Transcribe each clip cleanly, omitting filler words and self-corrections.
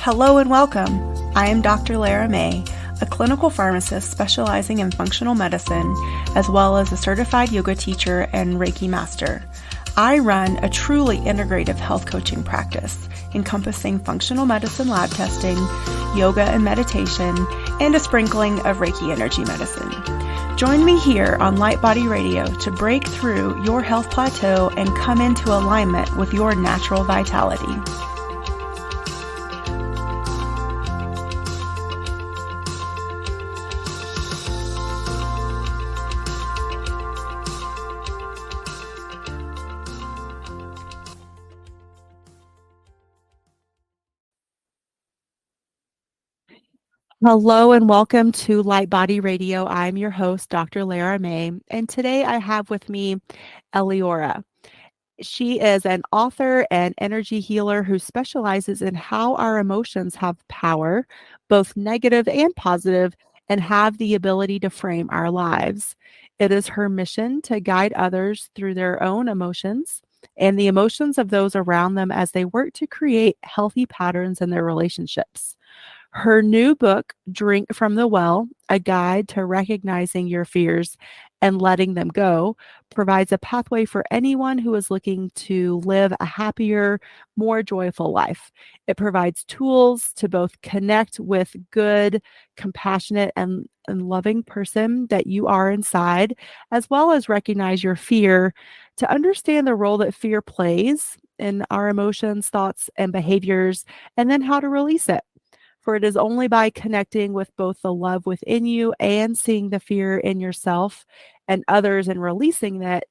Hello and welcome. I am Dr. Lara May, a clinical pharmacist specializing in functional medicine, as well as a certified yoga teacher and Reiki master. I run a truly integrative health coaching practice encompassing functional medicine lab testing, yoga and meditation, and a sprinkling of Reiki energy medicine. Join me here on Light Body Radio to break through your health plateau and come into alignment with your natural vitality. Hello and welcome to Light Body Radio. I'm your host, Dr. Lara May, and today I have with me Eliora. She is an author and energy healer who specializes in how our emotions have power, both negative and positive, and have the ability to frame our lives. It is her mission to guide others through their own emotions and the emotions of those around them as they work to create healthy patterns in their relationships. Her new book, Drink from the Well, A Guide to Recognizing Your Fears and Letting Them Go, provides a pathway for anyone who is looking to live a happier, more joyful life. It provides tools to both connect with good, compassionate, and loving person that you are inside, as well as recognize your fear to understand the role that fear plays in our emotions, thoughts, and behaviors, and then how to release it. For it is only by connecting with both the love within you and seeing the fear in yourself and others and releasing that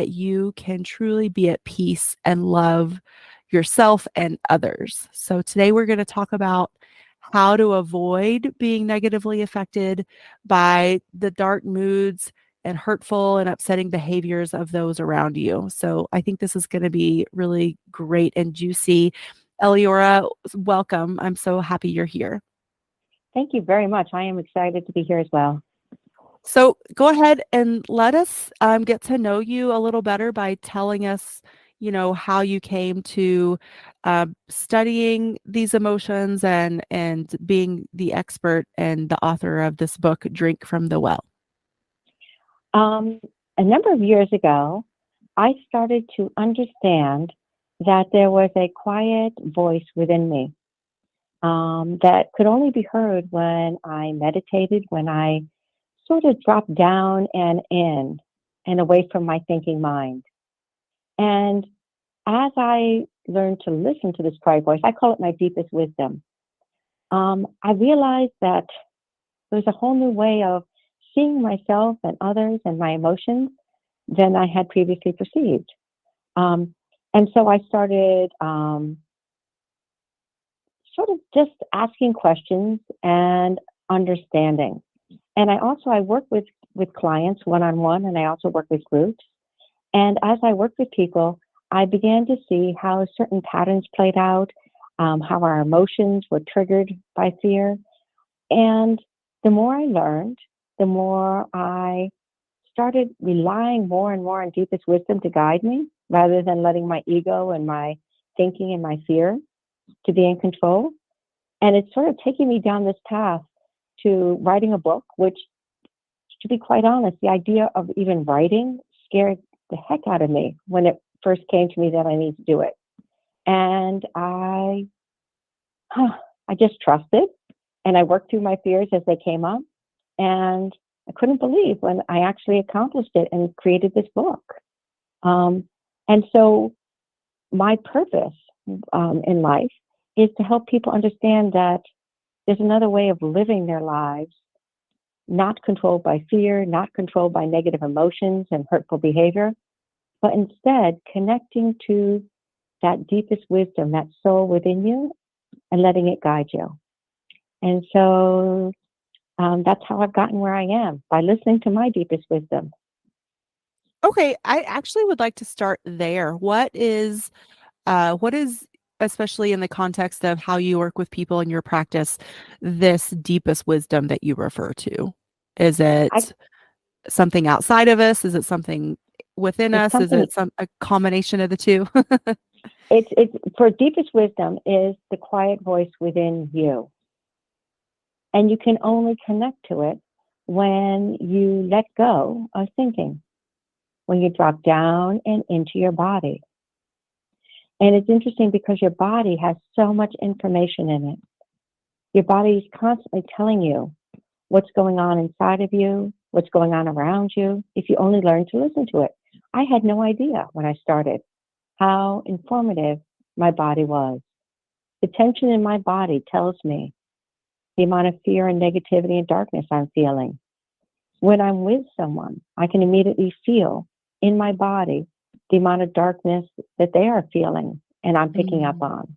you can truly be at peace and love yourself and others. So today we're going to talk about how to avoid being negatively affected by the dark moods and hurtful and upsetting behaviors of those around you. So I think this is going to be really great and juicy. Eliora, welcome. I'm so happy you're here. Thank you very much. I am excited to be here as well. So go ahead and let us get to know you a little better by telling us, how you came to studying these emotions and being the expert and the author of this book, Drink from the Well. A number of years ago, I started to understand that there was a quiet voice within me that could only be heard when I meditated, when I sort of dropped down and in and away from my thinking mind. And as I learned to listen to this quiet voice, I call it my deepest wisdom. I realized that there's a whole new way of seeing myself and others and my emotions than I had previously perceived. And so I started sort of just asking questions and understanding. And I work with clients one-on-one, and I also work with groups. And as I worked with people, I began to see how certain patterns played out, how our emotions were triggered by fear. And the more I learned, the more I started relying more and more on deepest wisdom to guide me rather than letting my ego and my thinking and my fear to be in control. And it's sort of taking me down this path to writing a book, which, to be quite honest, the idea of even writing scared the heck out of me when it first came to me that I need to do it. And I just trusted, and I worked through my fears as they came up. And I couldn't believe when I actually accomplished it and created this book. And so my purpose in life is to help people understand that there's another way of living their lives, not controlled by fear, not controlled by negative emotions and hurtful behavior, but instead connecting to that deepest wisdom, that soul within you, and letting it guide you. And so that's how I've gotten where I am, by listening to my deepest wisdom. Okay, I actually would like to start there. What is, especially in the context of how you work with people in your practice, this deepest wisdom that you refer to? Is it something outside of us? Is it something within us? Is it a combination of the two? It's for deepest wisdom is the quiet voice within you. And you can only connect to it when you let go of thinking, when you drop down and into your body. And it's interesting because your body has so much information in it. Your body is constantly telling you what's going on inside of you, what's going on around you, if you only learn to listen to it. I had no idea when I started how informative my body was. The tension in my body tells me the amount of fear and negativity and darkness I'm feeling. When I'm with someone, I can immediately feel in my body the amount of darkness that they are feeling and I'm picking up Mm. on.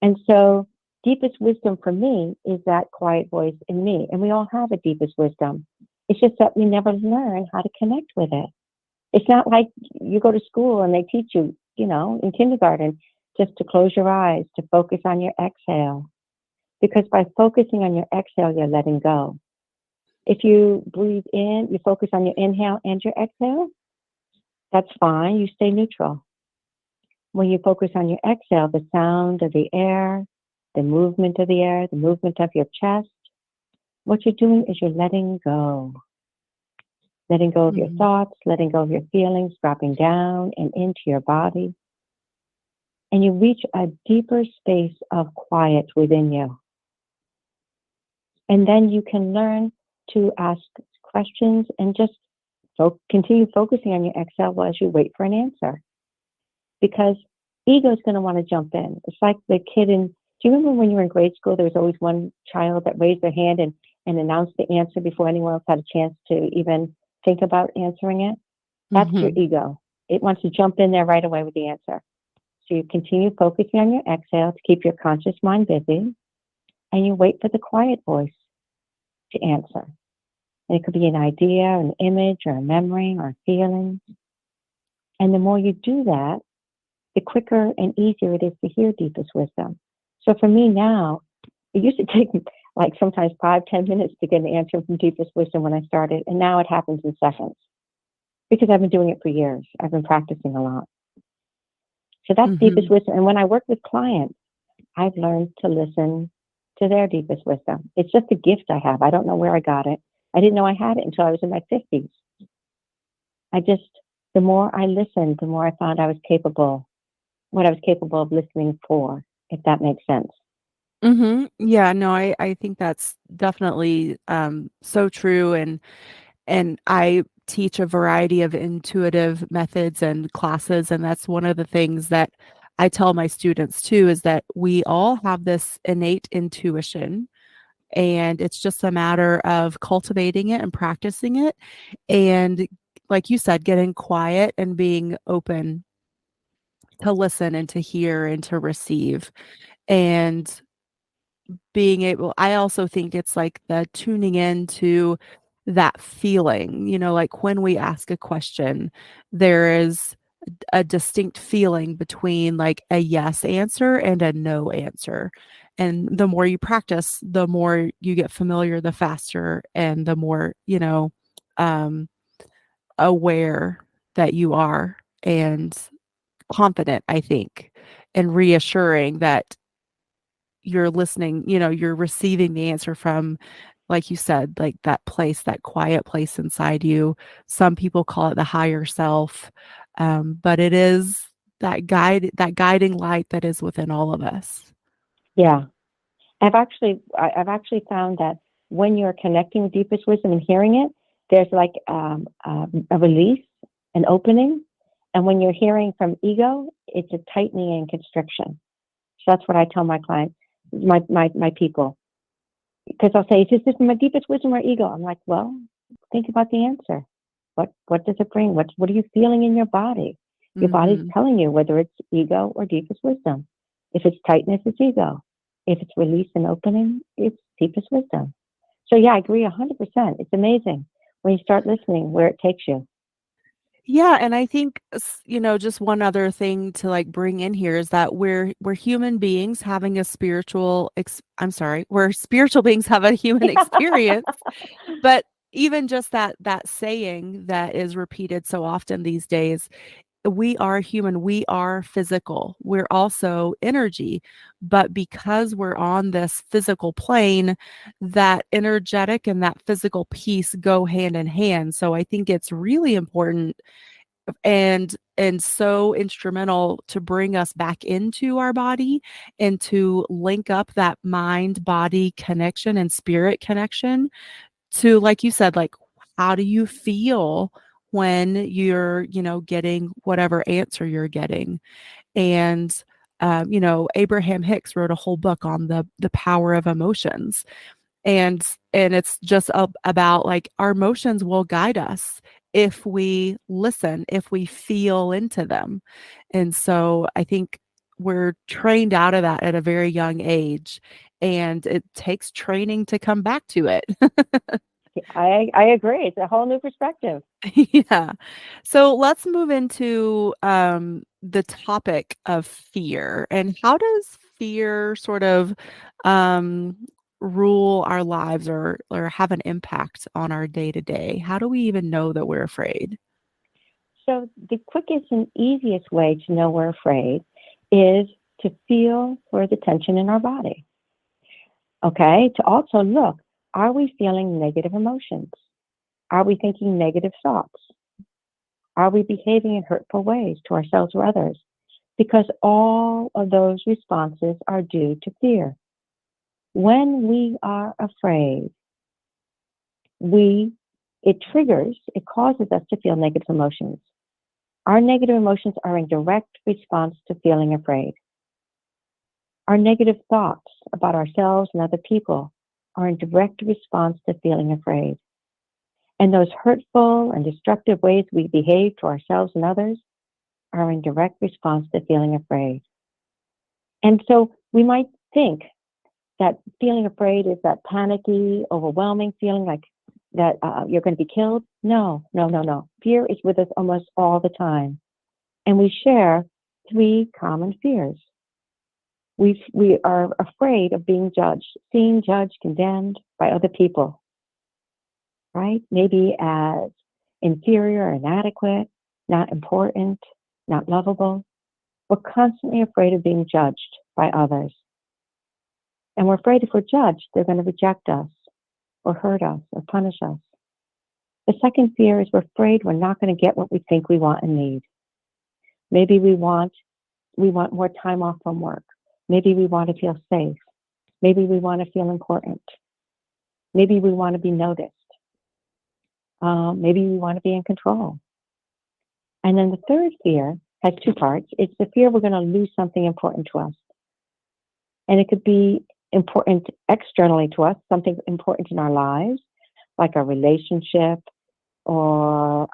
And so, deepest wisdom for me is that quiet voice in me. And we all have a deepest wisdom. It's just that we never learn how to connect with it. It's not like you go to school and they teach you, in kindergarten, just to close your eyes, to focus on your exhale. Because by focusing on your exhale, you're letting go. If you breathe in, you focus on your inhale and your exhale, that's fine. You stay neutral. When you focus on your exhale, the sound of the air, the movement of the air, the movement of your chest, what you're doing is you're letting go of your Mhm. thoughts, letting go of your feelings, dropping down and into your body. And you reach a deeper space of quiet within you. And then you can learn to ask questions and just continue focusing on your exhale as you wait for an answer. Because ego is going to want to jump in. It's like the kid in, do you remember when you were in grade school, there was always one child that raised their hand and announced the answer before anyone else had a chance to even think about answering it? That's your Mhm. ego. It wants to jump in there right away with the answer. So you continue focusing on your exhale to keep your conscious mind busy, and you wait for the quiet voice to answer. And it could be an idea, an image, or a memory, or a feeling. And the more you do that, the quicker and easier it is to hear deepest wisdom. So for me now, it used to take like sometimes 5, 10 minutes to get an answer from deepest wisdom when I started, and now it happens in seconds because I've been doing it for years. I've been practicing a lot. So that's deepest Mhm. wisdom. And when I work with clients, I've learned to listen to their deepest wisdom. It's just a gift I have. I don't know where I got it. I didn't know I had it until I was in my 50s. I just, the more I listened, the more I found I was capable, what I was capable of listening for, if that makes sense. Mhm. Yeah, no, I think that's definitely, so true, and I teach a variety of intuitive methods and classes, and that's one of the things that I tell my students too, is that we all have this innate intuition, and it's just a matter of cultivating it and practicing it, and like you said, getting quiet and being open to listen and to hear and to receive, and being able I also think it's like the tuning into that feeling, like when we ask a question, there is a distinct feeling between like a yes answer and a no answer. And the more you practice, the more you get familiar, the faster and the more, um, aware that you are and confident, I think, and reassuring that you're listening, you're receiving the answer from, like you said, like that place, that quiet place inside you. Some people call it the higher self, but it is that guiding light that is within all of us. Yeah. I've actually found that when you're connecting with deepest wisdom and hearing it, there's like a release, an opening. And when you're hearing from ego, it's a tightening and constriction. So that's what I tell my clients, my people. Because I'll say, is this my deepest wisdom or ego? I'm like, well, think about the answer. What does it bring? What are you feeling in your body? Your body's Mhm. telling you whether it's ego or deepest wisdom. If it's tightness, it's ego. If it's release and opening, it's deepest wisdom. So yeah, I agree 100%. It's amazing when you start listening where it takes you. Yeah, and I think just one other thing to like bring in here is that we're human beings having a I'm sorry, we're spiritual beings have a human experience. But even just that saying that is repeated so often these days, we are human, we are physical, we're also energy. But because we're on this physical plane, that energetic and that physical piece go hand in hand. So I think it's really important and so instrumental to bring us back into our body and to link up that mind body connection and spirit connection to, like you said, like, how do you feel when you're, getting whatever answer you're getting? And, Abraham Hicks wrote a whole book on the power of emotions. And it's just about, like, our emotions will guide us if we listen, if we feel into them. And so I think we're trained out of that at a very young age, and it takes training to come back to it. I agree. It's a whole new perspective. Yeah. So let's move into the topic of fear. And how does fear sort of um, rule our lives or have an impact on our day to day? How do we even know that we're afraid? So the quickest and easiest way to know we're afraid is to feel for the tension in our body. Okay. To also look, are we feeling negative emotions? Are we thinking negative thoughts? Are we behaving in hurtful ways to ourselves or others? Because all of those responses are due to fear. When we are afraid, it causes us to feel negative emotions. Our negative emotions are in direct response to feeling afraid. Our negative thoughts about ourselves and other people are in direct response to feeling afraid. And those hurtful and destructive ways we behave to ourselves and others are in direct response to feeling afraid. And so we might think that feeling afraid is that panicky, overwhelming feeling like that you're going to be killed. No, no, no, no. Fear is with us almost all the time. And we share three common fears. We are afraid of being judged, seen, judged, condemned by other people, right? Maybe as inferior, inadequate, not important, not lovable. We're constantly afraid of being judged by others. And we're afraid if we're judged, they're going to reject us or hurt us or punish us. The second fear is we're afraid we're not going to get what we think we want and need. Maybe we want more time off from work. Maybe we want to feel safe. Maybe we want to feel important. Maybe we want to be noticed. Maybe we want to be in control. And then the third fear has two parts. It's the fear we're going to lose something important to us. And it could be important externally to us, something important in our lives, like a relationship or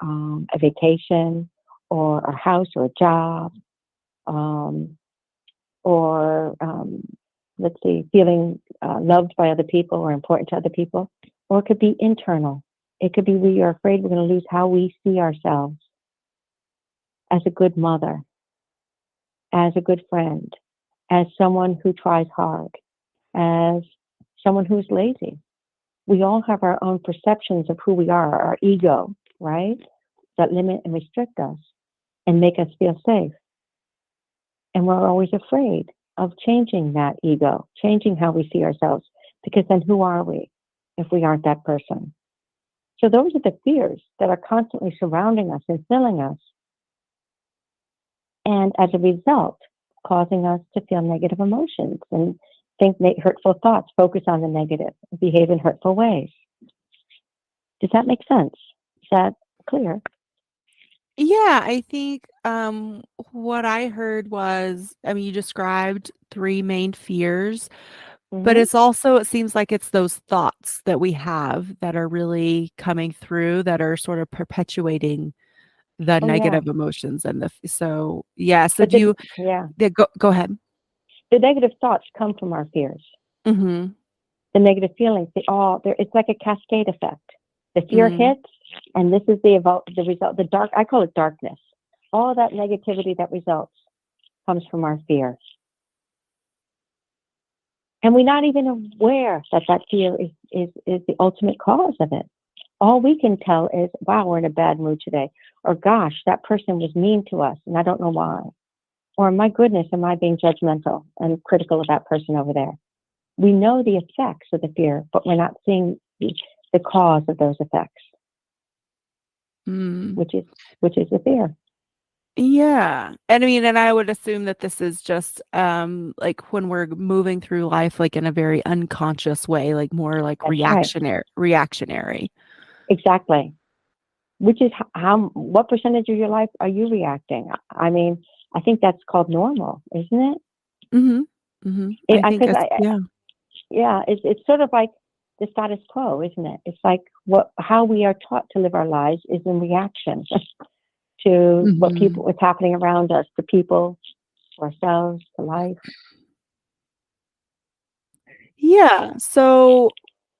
a vacation or a house or a job, or let's see, feeling loved by other people or important to other people. Or it could be internal. It could be we are afraid we're going to lose how we see ourselves as a good mother, as a good friend, as someone who tries hard, as someone who's lazy. We all have our own perceptions of who we are, our ego, right? That limit and restrict us and make us feel safe. And we're always afraid of changing that ego, changing how we see ourselves, because then who are we if we aren't that person? So those are the fears that are constantly surrounding us and filling us. And as a result, causing us to feel negative emotions and think hurtful thoughts, focus on the negative, behave in hurtful ways. Does that make sense? Is that clear? Yeah, I think what I heard was, I mean, you described three main fears, but Mm-hmm. it seems like it's those thoughts that we have that are really coming through that are sort of perpetuating the Oh, yeah. negative emotions and so yeah. So But do you, yeah, yeah, go ahead. the negative thoughts come from our fears. Mhm. The negative feelings, it's like a cascade effect. The fear Mm. hits, and this is the result, the dark, I call it darkness. All that negativity that results comes from our fear. And we're not even aware that fear is the ultimate cause of it. All we can tell is, wow, we're in a bad mood today. Or gosh, that person was mean to us and I don't know why. Or my goodness, am I being judgmental and critical of that person over there? We know the effects of the fear, but we're not seeing the cause of those effects, Mm. which is the fear. Yeah. And I mean, and I would assume that this is just like when we're moving through life like in a very unconscious way, like more like That's right. reactionary. Exactly. Which is how what percentage of your life are you reacting? I mean, I think that's called normal, isn't it? Mhm. Mhm. It I think because it's yeah. yeah, it's sort of like the status quo, isn't it? It's like what how we are taught to live our lives is in reaction to Mhm. what's happening around us, to people, to ourselves, to life. Yeah. So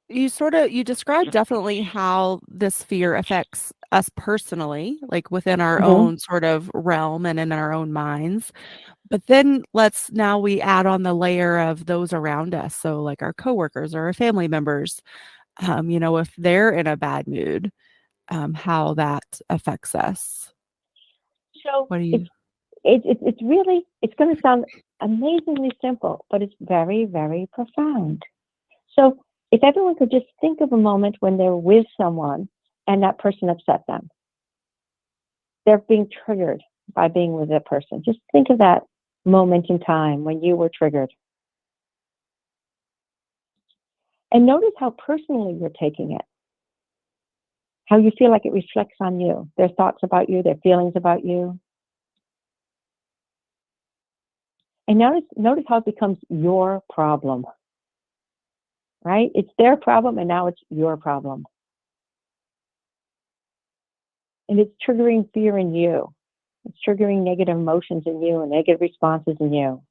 you described definitely how this fear affects us personally, like within our Hmm. own sort of realm and in our own minds. But then let's now we add on the layer of those around us. So like our coworkers or our family members, if they're in a bad mood, how that affects us. So What do you it's really it's going to sound amazingly simple, but it's very very profound. So if everyone could just think of a moment when they're with someone and that person upset them, they're being triggered by being with that person. Just think of that moment in time when you were triggered. And notice how personally you're taking it, how you feel like it reflects on you, their thoughts about you, their feelings about you. And notice how it becomes your problem, right? It's their problem and now it's your problem. And it's triggering fear in you. It's triggering negative emotions in you and negative responses in you.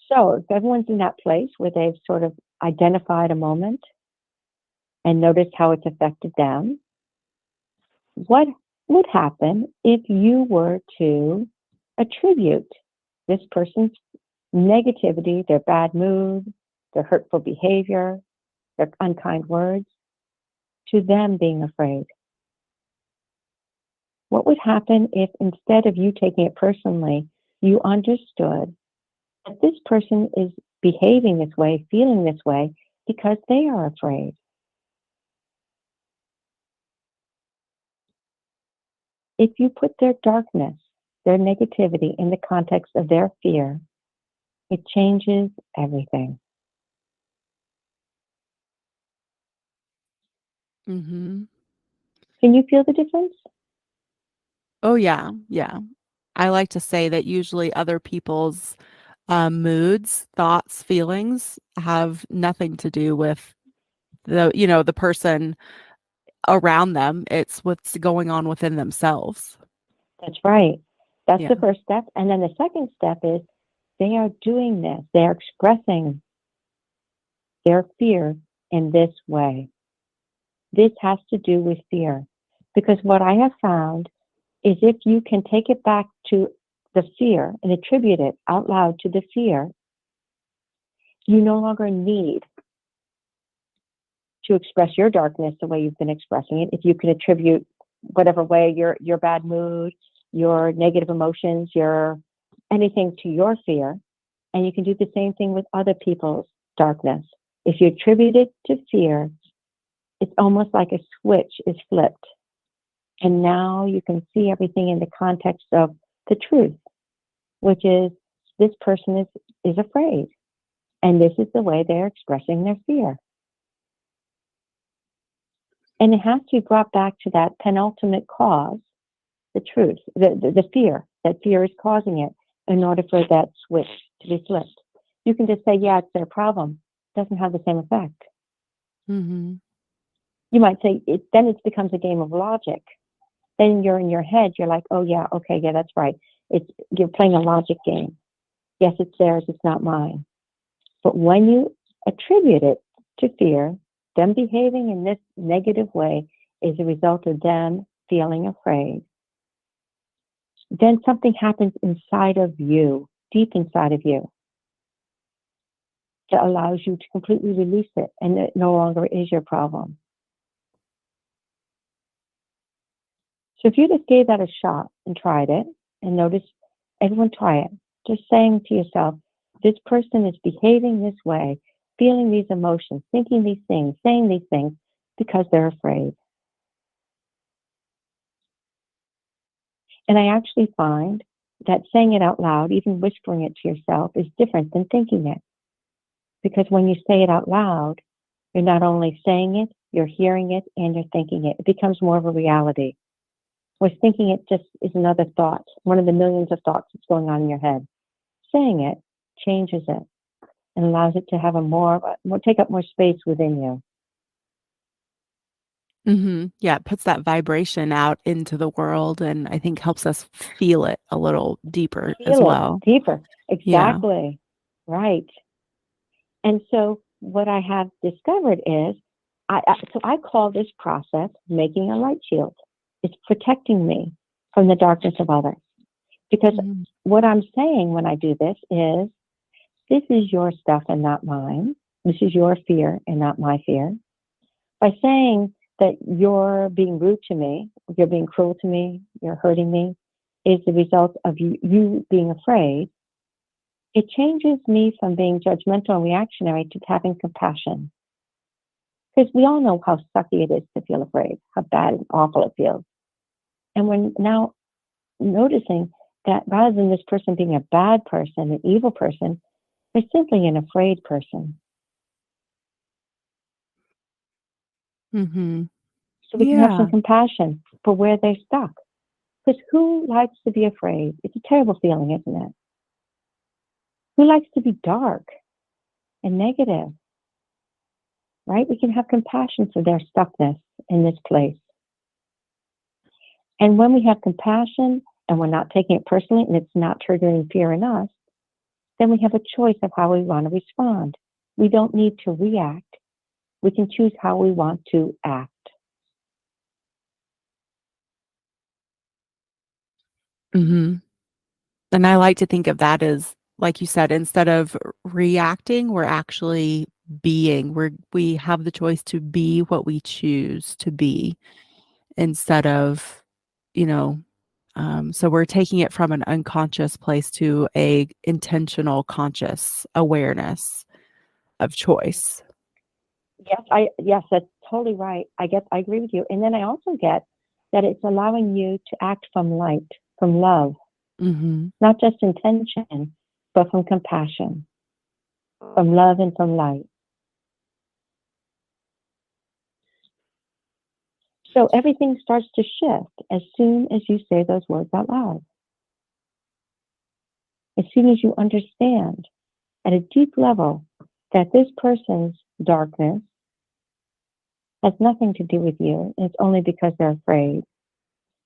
So if everyone's in that place where they've sort of identified a moment and noticed how it's affected them, what would happen if you were to attribute this person's negativity, their bad mood, their hurtful behavior, their unkind words to them being afraid? What would happen if instead of you taking it personally, you understood that this person is behaving this way, feeling this way because they are afraid? If you put their darkness, their negativity in the context of their fear, it changes everything. Mhm. Can you feel the difference? Oh, yeah, yeah. I like to say that usually other people's, moods, thoughts, feelings have nothing to do with the person around them. It's what's going on within themselves. That's right. That's Yeah. the first step. And then the second step is they are doing this, they are expressing their fear in this way. This has to do with fear. Because what I have found is if you can take it back to the fear and attribute it out loud to the fear, you no longer need to express your darkness the way you've been expressing it. If you can attribute whatever way your bad mood, your negative emotions, your anything to your fear, and you can do the same thing with other people's darkness. If you attribute it to fear, it's almost like a switch is flipped. And now you can see everything in the context of the truth, which is this person is afraid. And this is the way they're expressing their fear. And it has to be brought back to that penultimate cause, the truth, the fear, that fear is causing it in order for that switch to be flipped. You can just say, yeah, it's their problem. It doesn't have the same effect. Mhm. You might say, then it becomes a game of logic. Then you're in your head, you're like, oh, yeah, okay, yeah, that's right. You're playing a logic game. Yes, it's theirs, it's not mine. But when you attribute it to fear, them behaving in this negative way is a result of them feeling afraid. Then something happens inside of you, deep inside of you. that allows you to completely release it and it no longer is your problem. So if you just gave that a shot and tried it and notice, everyone try it, just saying to yourself, this person is behaving this way, feeling these emotions, thinking these things, saying these things because they're afraid. And I actually find that saying it out loud, even whispering it to yourself, is different than thinking it. Because when you say it out loud, you're not only saying it, you're hearing it, and you're thinking it. It becomes more of a reality. Whereas thinking it just is another thought, one of the millions of thoughts that's going on in your head. Saying it changes it and allows it to have take up more space within you. Yeah, it puts that vibration out into the world and I think helps us feel it a little deeper as Feel it well. deeper. Yeah. Exactly. Right. And so what I have discovered is, I call this process making a light shield. It's protecting me from the darkness of others. Because Mhm. what I'm saying when I do this is your stuff and not mine. This is your fear and not my fear. By saying that you're being rude to me, you're being cruel to me, you're hurting me, is the result of you being afraid, it changes me from being judgmental and reactionary to having compassion. Because we all know how sucky it is to feel afraid, how bad and awful it feels. And we're now noticing that rather than this person being a bad person, an evil person, they're simply an afraid person. Mhm. So we can have some Yeah. compassion for where they're stuck. Because who likes to be afraid? It's a terrible feeling, isn't it? Who likes to be dark and negative, right? We can have compassion for their stuckness in this place. And when we have compassion and we're not taking it personally and it's not triggering fear in us, then we have a choice of how we want to respond. We don't need to react. We can choose how we want to act. Mhm. And I like to think of that as, like you said, instead of reacting, we're actually being. We have the choice to be what we choose to be instead of, you know, so we're taking it from an unconscious place to a intentional conscious awareness of choice. Yes, that's totally right. I agree with you. And then I also get that it's allowing you to act from light, from love, Mhm. not just intention, but from compassion, from love and from light. So everything starts to shift as soon as you say those words out loud. As soon as you understand at a deep level that this person's darkness has nothing to do with you, it's only because they're afraid,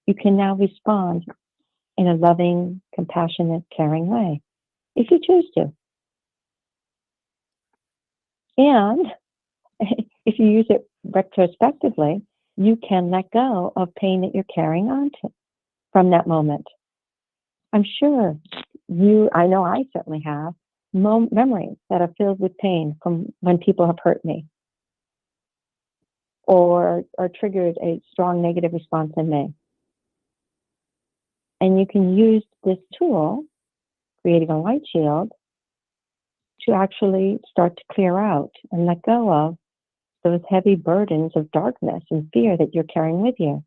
you can now respond in a loving, compassionate, caring way, if you choose to. And if you use it retrospectively, you can let go of pain that you're carrying on to from that moment. I'm sure I know I certainly have memories that are filled with pain from when people have hurt me or triggered a strong negative response in me. And you can use this tool, creating a light shield, to actually start to clear out and let go of those heavy burdens of darkness and fear that you're carrying with you.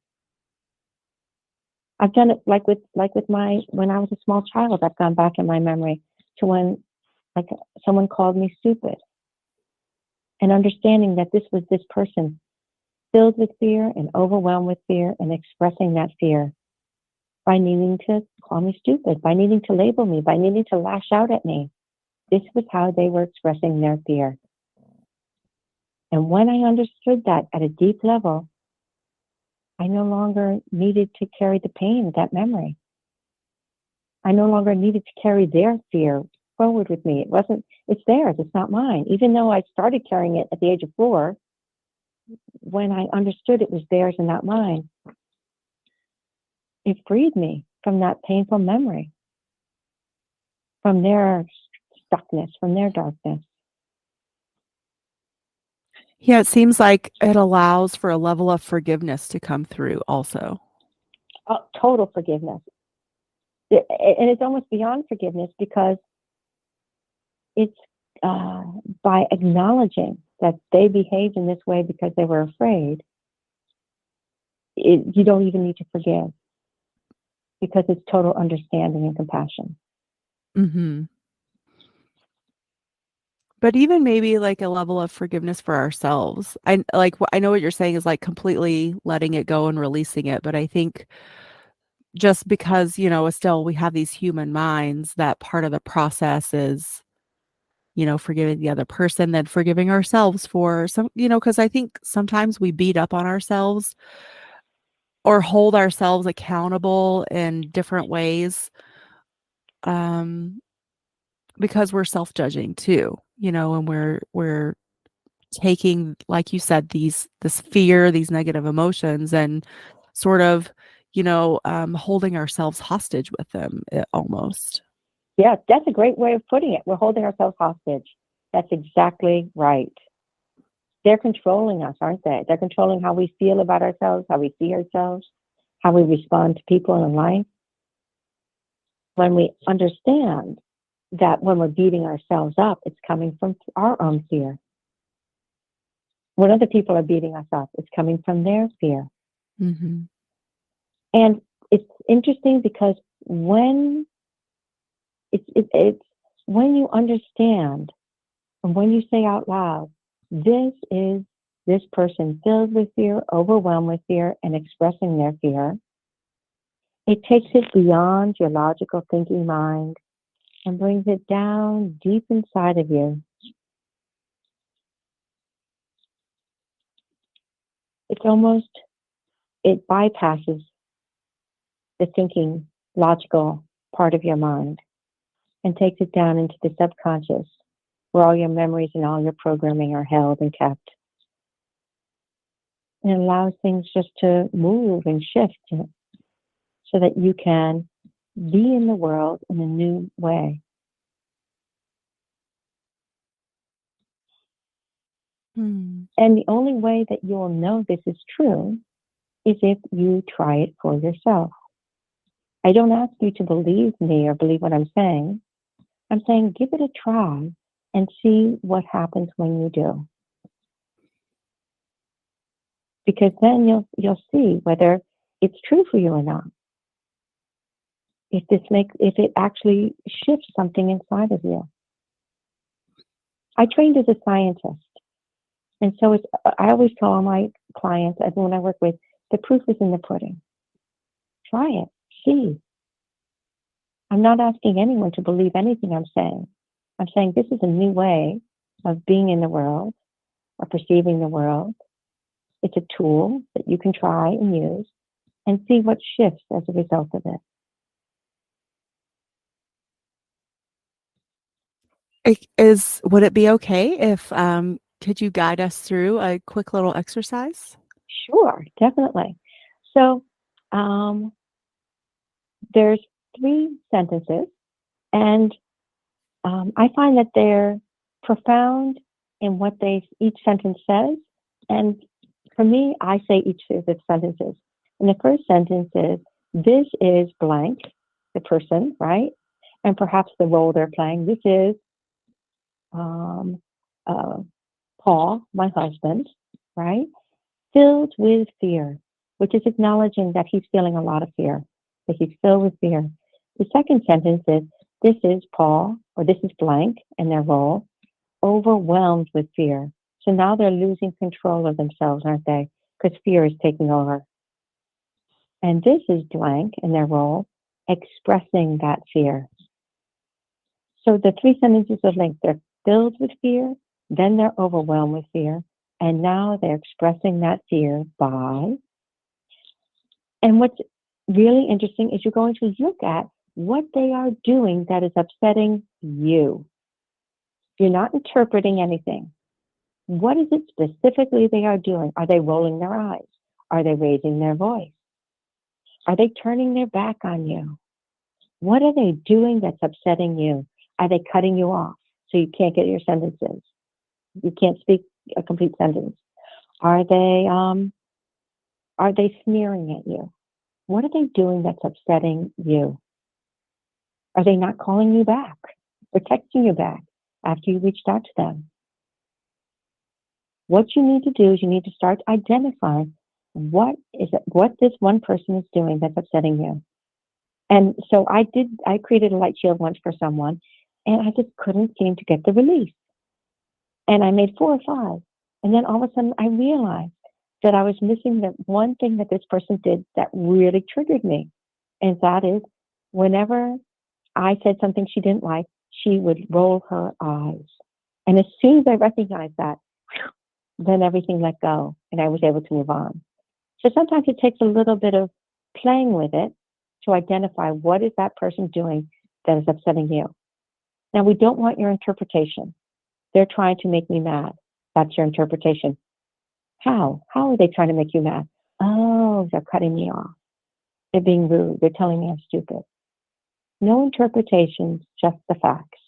I've done it like with my when I was a small child. I've gone back in my memory to when like someone called me stupid, and understanding that this was this person filled with fear and overwhelmed with fear and expressing that fear by needing to call me stupid, by needing to label me, by needing to lash out at me. This was how they were expressing their fear. And when I understood that at a deep level, I no longer needed to carry the pain of that memory. I no longer needed to carry their fear forward with me. It's theirs, it's not mine. Even though I started carrying it at the age of 4, when I understood it was theirs and not mine, it freed me from that painful memory, from their stuckness, from their darkness. Yeah, it seems like it allows for a level of forgiveness to come through also. Total forgiveness. And it's almost beyond forgiveness because it's by acknowledging that they behaved in this way because they were afraid, you don't even need to forgive because it's total understanding and compassion. Mhm. But even maybe like a level of forgiveness for ourselves. I know what you're saying is like completely letting it go and releasing it, but I think just because, still we have these human minds, that part of the process is, forgiving the other person, then forgiving ourselves for some, because I think sometimes we beat up on ourselves or hold ourselves accountable in different ways, um, because we're self-judging too, and we're taking, like you said, this fear, these negative emotions, and sort of, holding ourselves hostage with them, almost. Yeah, that's a great way of putting it. We're holding ourselves hostage. That's exactly right. They're controlling us, aren't they? They're controlling how we feel about ourselves, how we see ourselves, how we respond to people in life. When we understand that when we're beating ourselves up, it's coming from our own fear. When other people are beating us up, it's coming from their fear. Mm-hmm. And it's interesting because when it's when you understand and when you say out loud, this is this person filled with fear, overwhelmed with fear, and expressing their fear, it takes it beyond your logical thinking mind and brings it down deep inside of you. It's almost, it bypasses the thinking, logical part of your mind and takes it down into the subconscious where all your memories and all your programming are held and kept. And it allows things just to move and shift so that you can be in the world in a new way. Hmm. And the only way that you'll know this is true is if you try it for yourself. I don't ask you to believe me or believe what I'm saying. I'm saying give it a try and see what happens when you do. Because then you'll see whether it's true for you or not. If it actually shifts something inside of you. I trained as a scientist. And so I always tell all my clients, everyone I work with, the proof is in the pudding. Try it. See. I'm not asking anyone to believe anything I'm saying. I'm saying this is a new way of being in the world, of perceiving the world. It's a tool that you can try and use and see what shifts as a result of it. Would it be okay if could you guide us through a quick little exercise? Sure, definitely. So there's three sentences, and I find that they're profound in what each sentence says. And for me, I say each of the sentences. And the first sentence is, "This is blank," the person, right? And perhaps the role they're playing. This is um, uh, Paul, my husband, right? Filled with fear, which is acknowledging that he's feeling a lot of fear, that he's filled with fear. The second sentence is, "This is Paul," or "this is blank," and their role, overwhelmed with fear. So now they're losing control of themselves, aren't they? Because fear is taking over. And this is blank in their role, expressing that fear. So the three sentences are linked. They're filled with fear, then they're overwhelmed with fear, and now they're expressing that fear by. And what's really interesting is you're going to look at what they are doing that is upsetting you. You're not interpreting anything. What is it specifically they are doing? Are they rolling their eyes? Are they raising their voice? Are they turning their back on you? What are they doing that's upsetting you? Are they cutting you off so you can't get your sentences? You can't speak a complete sentence. Are they sneering at you? What are they doing that's upsetting you? Are they not calling you back or texting you back after you reached out to them? What you need to do is you need to start identifying what this one person is doing that's upsetting you. And so I created a light shield once for someone and I just couldn't seem to get the release. And I made 4 or 5. And then all of a sudden I realized that I was missing the one thing that this person did that really triggered me. And that is whenever I said something she didn't like, she would roll her eyes. And as soon as I recognized that, then everything let go and I was able to move on. So sometimes it takes a little bit of playing with it to identify what is that person doing that is upsetting you. Now, we don't want your interpretation. They're trying to make me mad. That's your interpretation. How? How are they trying to make you mad? Oh, they're cutting me off. They're being rude. They're telling me I'm stupid. No interpretations, just the facts.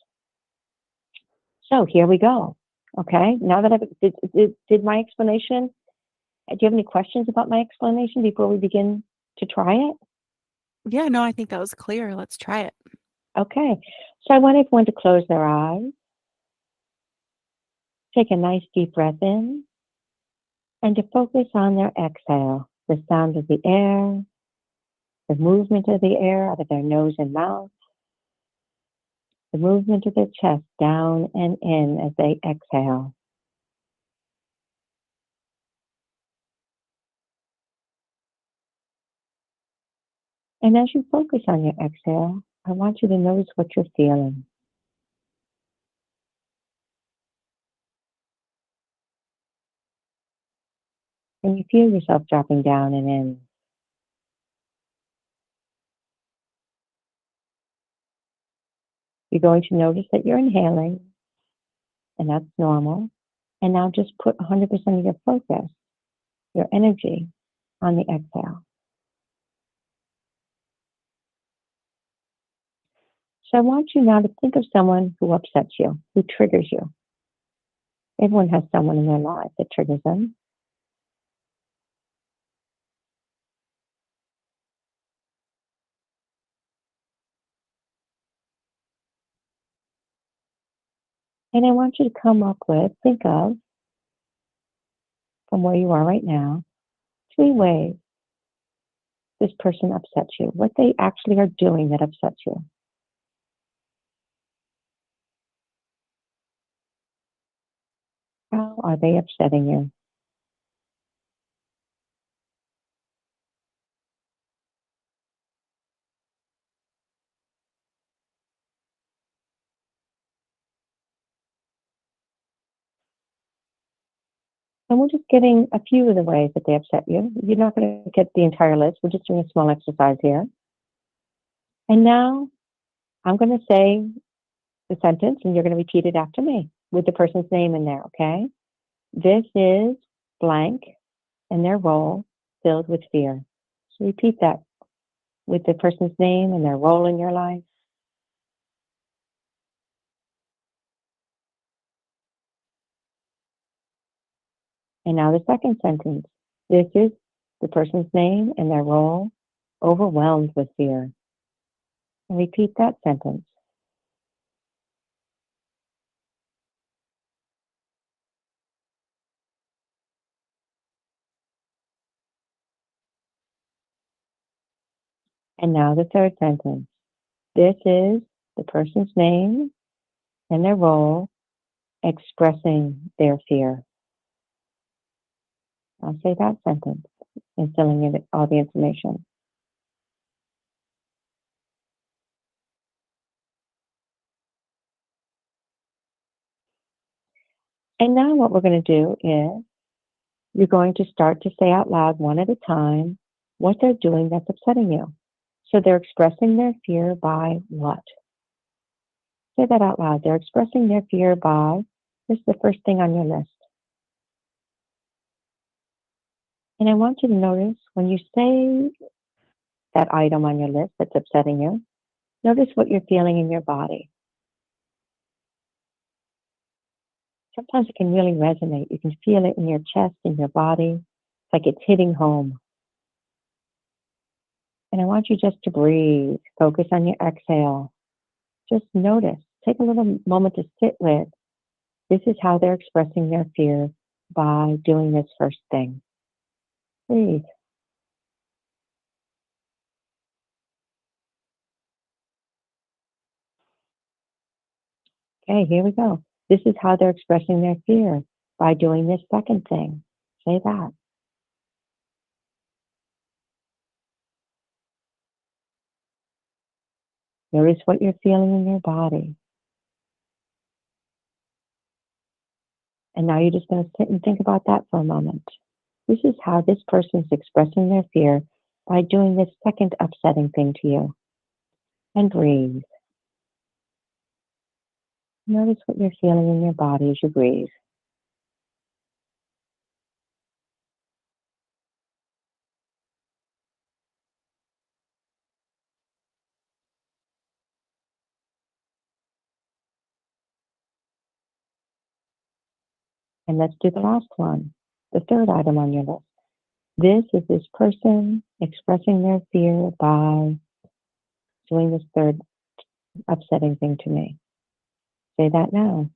So here we go. Okay. Now that did my explanation, do you have any questions about my explanation before we begin to try it? Yeah, no, I think that was clear. Let's try it. Okay. So I want everyone to close their eyes, take a nice deep breath in, and to focus on their exhale, the sound of the air, the movement of the air out of their nose and mouth, the movement of their chest down and in as they exhale. And as you focus on your exhale, I want you to notice what you're feeling. And you feel yourself dropping down and in. You're going to notice that you're inhaling, and that's normal. And now just put 100% of your focus, your energy on the exhale. So I want you now to think of someone who upsets you, who triggers you. Everyone has someone in their life that triggers them. And I want you to think of, from where you are right now, 3 ways this person upsets you, what they actually are doing that upsets you. How are they upsetting you? And we're just getting a few of the ways that they upset you. You're not going to get the entire list. We're just doing a small exercise here. And now I'm going to say the sentence and you're going to repeat it after me with the person's name in there, okay? This is blank and their role filled with fear. So repeat that with the person's name and their role in your life. And now the second sentence. This is the person's name and their role overwhelmed with fear. And repeat that sentence. And now the third sentence. This is the person's name and their role expressing their fear. I'll say that sentence and filling in all the information. And now what we're going to do is you're going to start to say out loud one at a time what they're doing that's upsetting you. So they're expressing their fear by what? Say that out loud. They're expressing their fear by, this is the first thing on your list. And I want you to notice when you say that item on your list that's upsetting you, notice what you're feeling in your body. Sometimes it can really resonate. You can feel it in your chest, in your body. It's like it's hitting home. And I want you just to breathe. Focus on your exhale. Just notice. Take a little moment to sit with. This is how they're expressing their fear by doing this first thing. Breathe. Okay, here we go. This is how they're expressing their fear by doing this second thing. Say that. Notice what you're feeling in your body. And now you're just going to sit and think about that for a moment. This is how this person is expressing their fear by doing this second upsetting thing to you. And breathe. Notice what you're feeling in your body as you breathe. And let's do the last one, the third item on your list. This is this person expressing their fear by doing this third upsetting thing to me. Say that now.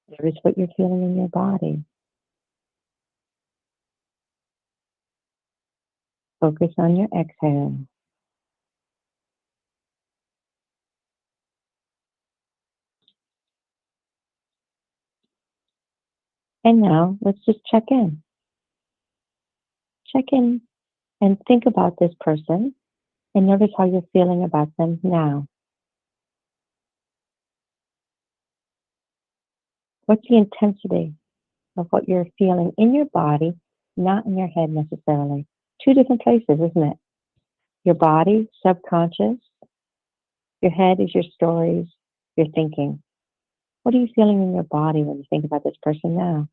Notice what you're feeling in your body. Focus on your exhale. And now let's just check in. Check in and think about this person and notice how you're feeling about them now. What's the intensity of what you're feeling in your body, not in your head necessarily? Two different places, isn't it? Your body, subconscious. Your head is your stories, your thinking. What are you feeling in your body when you think about this person now?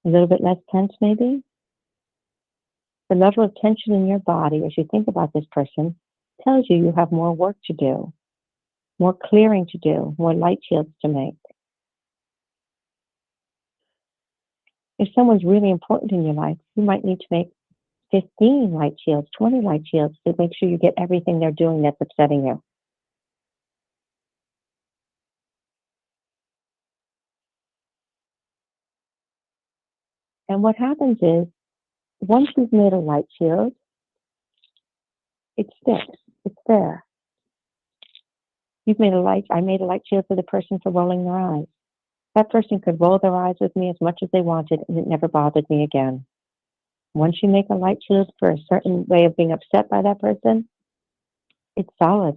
A little bit less tense, maybe? The level of tension in your body as you think about this person tells you you have more work to do, more clearing to do, more light shields to make. If someone's really important in your life, you might need to make 15 light shields, 20 light shields to make sure you get everything they're doing that's upsetting you. And what happens is, once you've made a light shield, it sticks. It's there. I made a light shield for the person for rolling their eyes. That person could roll their eyes with me as much as they wanted, and it never bothered me again. Once you make a light shield for a certain way of being upset by that person, it's solid.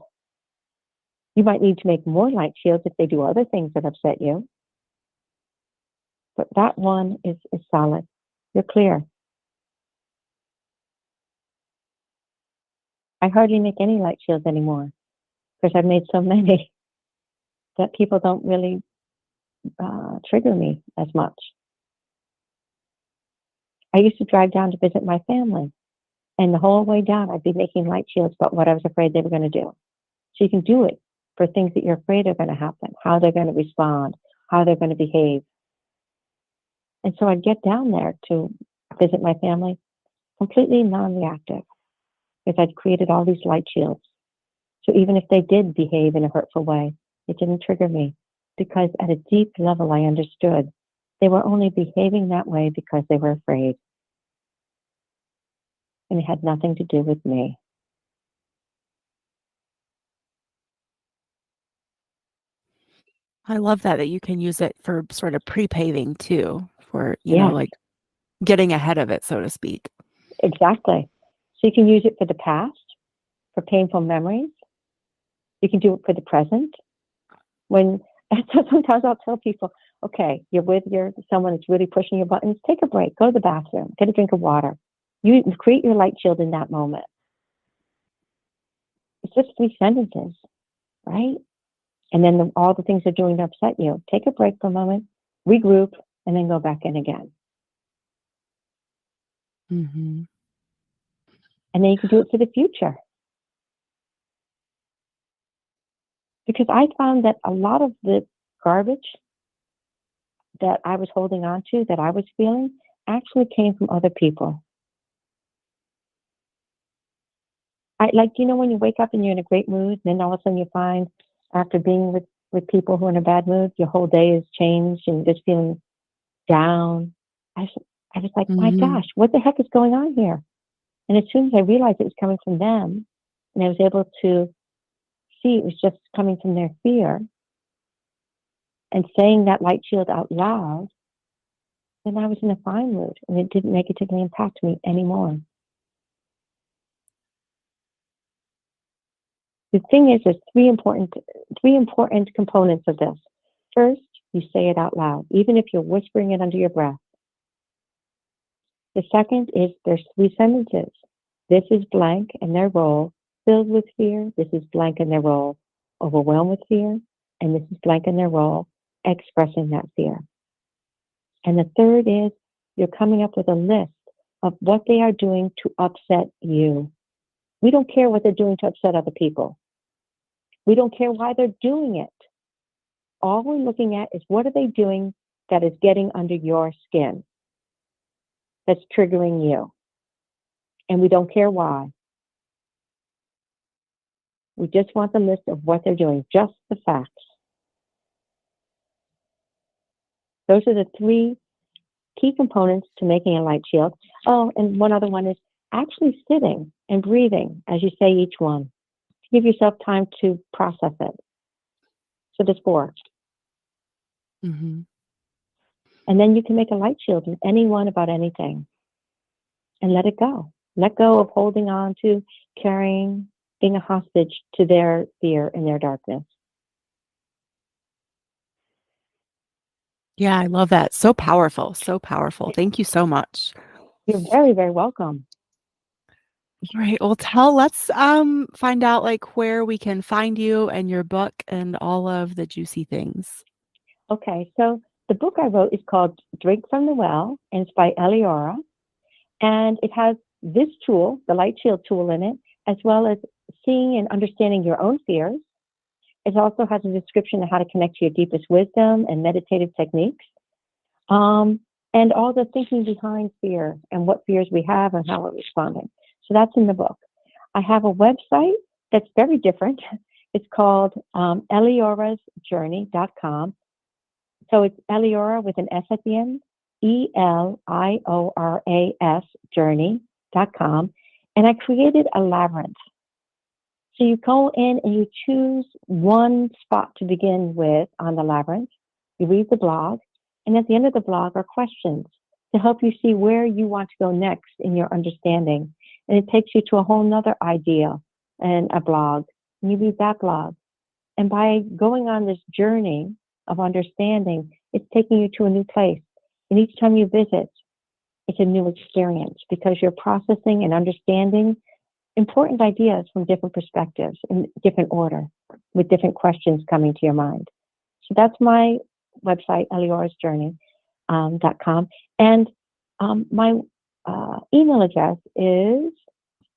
You might need to make more light shields if they do other things that upset you, but that one is solid. You're clear. I hardly make any light shields anymore because I've made so many that people don't really trigger me as much. I used to drive down to visit my family, and the whole way down, I'd be making light shields about what I was afraid they were going to do. So you can do it for things that you're afraid are going to happen, how they're going to respond, how they're going to behave. And so I'd get down there to visit my family completely non-reactive because I'd created all these light shields. So even if they did behave in a hurtful way, it didn't trigger me because at a deep level, I understood they were only behaving that way because they were afraid. And it had nothing to do with me. I love that you can use it for sort of pre-paving too, for, Yes, like getting ahead of it, so to speak. exactly. So you can use it for the past, for painful memories. You can do it for the present. When sometimes I'll tell people, okay, you're with someone that's really pushing your buttons, take a break, go to the bathroom, get a drink of water. You create your light shield in that moment. It's just 3 sentences, right? And then all the things they're doing to upset you. Take a break for a moment, regroup, and then go back in again. Mm-hmm. And then you can do it for the future. Because I found that a lot of the garbage that I was holding on to, that I was feeling, actually came from other people. I like, when you wake up and you're in a great mood, and then all of a sudden you find after being with people who are in a bad mood, your whole day has changed and you're just feeling down. I was like, my Mhm. gosh, what the heck is going on here? And as soon as I realized it was coming from them, and I was able to see it was just coming from their fear, and saying that light shield out loud, then I was in a fine mood and it didn't negatively impact me anymore. The thing is, there's three important components of this. First, you say it out loud, even if you're whispering it under your breath. The second is there's three sentences. This is blank and their role, filled with fear. This is blank and their role, overwhelmed with fear. And this is blank and their role, expressing that fear. And the third is you're coming up with a list of what they are doing to upset you. We don't care what they're doing to upset other people. We don't care why they're doing it. All we're looking at is what are they doing that is getting under your skin, that's triggering you. And we don't care why. We just want the list of what they're doing, just the facts. Those are the three key components to making a light shield. Oh, and one other one is actually sitting and breathing as you say each one. Give yourself time to process it. So there's four. Mhm. And then you can make a light shield with anyone about anything and let it go. Let go of holding on to, carrying, being a hostage to their fear and their darkness. Yeah, I love that. So powerful, so powerful. Thank you so much. You're very, very welcome. All right. Well, let's find out like where we can find you and your book and all of the juicy things. Okay, so the book I wrote is called Drink from the Well, and it's by Eliora. And it has this tool, the light shield tool in it, as well as seeing and understanding your own fears. It also has a description of how to connect to your deepest wisdom and meditative techniques, and all the thinking behind fear and what fears we have and how we're responding. So that's in the book. I have a website that's very different. It's called eliorasjourney.com. So it's Eliora with an S at the end, ELIORAS journey.com. And I created a labyrinth. So you go in and you choose one spot to begin with on the labyrinth. You read the blog, and at the end of the blog are questions to help you see where you want to go next in your understanding. And it takes you to a whole nother idea and a blog. And you read that blog. And by going on this journey of understanding, it's taking you to a new place. And each time you visit, it's a new experience because you're processing and understanding important ideas from different perspectives in different order with different questions coming to your mind. So that's my website, eliorasjourney.com. And my email address is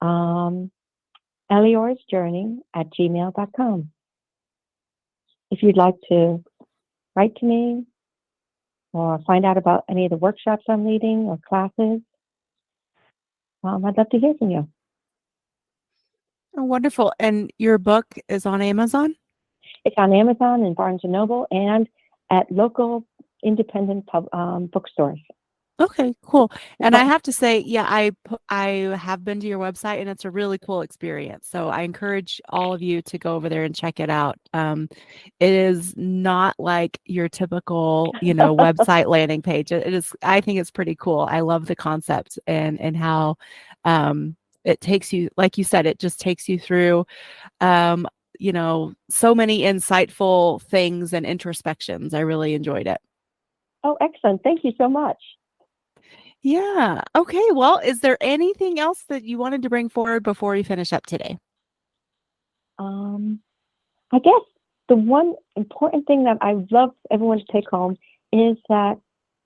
eliorasjourney@gmail.com. If you'd like to write to me or find out about any of the workshops I'm leading or classes, I'd love to hear from you. Oh, wonderful. And your book is on Amazon? It's on Amazon and Barnes & Noble and at local independent bookstores. Okay, cool. And I Well, have to say, yeah, I have been to your website and it's a really cool experience. So I encourage all of you to go over there and check it out. It is not like your typical, website landing page. It is, I think it's pretty cool. I love the concept and how it takes you, like you said, it just takes you through so many insightful things and introspections. I really enjoyed it. oh, excellent. Thank you so much. Yeah. Okay. Well, is there anything else that you wanted to bring forward before we finish up today? I guess the one important thing that I love everyone to take home is that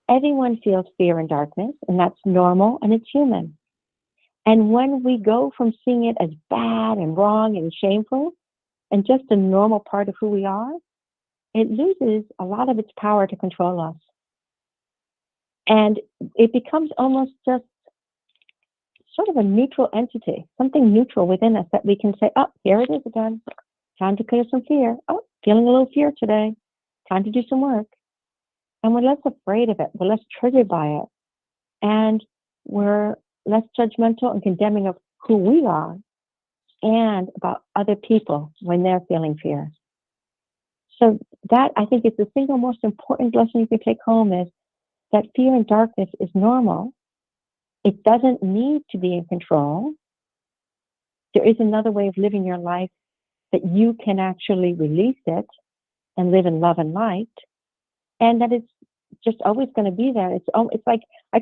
everyone feels fear and darkness, and that's normal and it's human. And when we go from seeing it as bad and wrong and shameful and just a normal part of who we are, it loses a lot of its power to control us. And it becomes almost just sort of a neutral entity, something neutral within us that we can say, oh, here it is again. Time to clear some fear. Oh, feeling a little fear today. Time to do some work. And we're less afraid of it. We're less triggered by it. And we're less judgmental and condemning of who we are and about other people when they're feeling fear. So that, I think, is the single most important lesson you can take home, is that fear and darkness is normal. It doesn't need to be in control. There is another way of living your life that you can actually release it and live in love and light, and that it's just always going to be there. It's like, I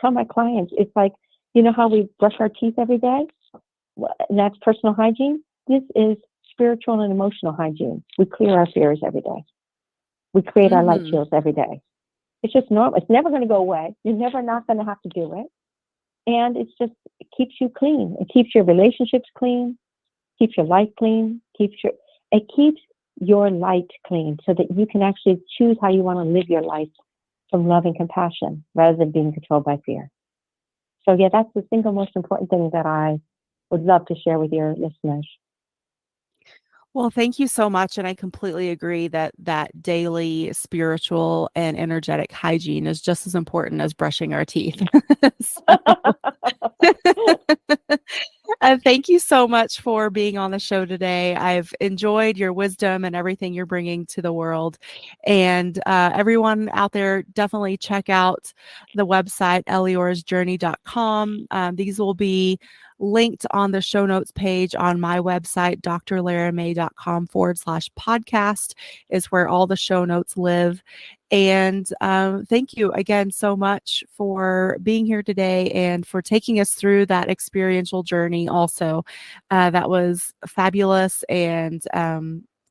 tell my clients, it's like, you know how we brush our teeth every day? And that's personal hygiene. This is spiritual and emotional hygiene. We clear our fears every day. We create our light Mm-hmm. shields every day. It's just normal. It's never going to go away. You're never not going to have to do it. And it keeps you clean. It keeps your relationships clean, keeps your life clean, it keeps your light clean so that you can actually choose how you want to live your life from love and compassion rather than being controlled by fear. So yeah, that's the single most important thing that I would love to share with your listeners. Well, thank you so much, and I completely agree that that daily spiritual and energetic hygiene is just as important as brushing our teeth. So thank you so much for being on the show today. I've enjoyed your wisdom and everything you're bringing to the world. And everyone out there, definitely check out the website, eliorasjourney.com. These will be linked on the show notes page on my website, drlaramay.com/podcast is where all the show notes live. And thank you again so much for being here today and for taking us through that experiential journey also. That was fabulous and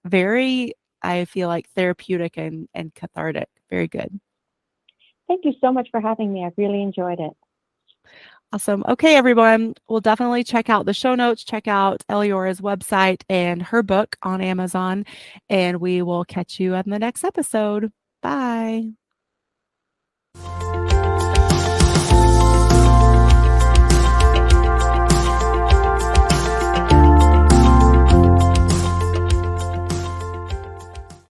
very, I feel like, therapeutic and cathartic. Very good. Thank you so much for having me. I've really enjoyed it. Awesome. Okay, everyone. We'll definitely check out the show notes, check out Eliora's website and her book on Amazon, and we will catch you on the next episode. Bye.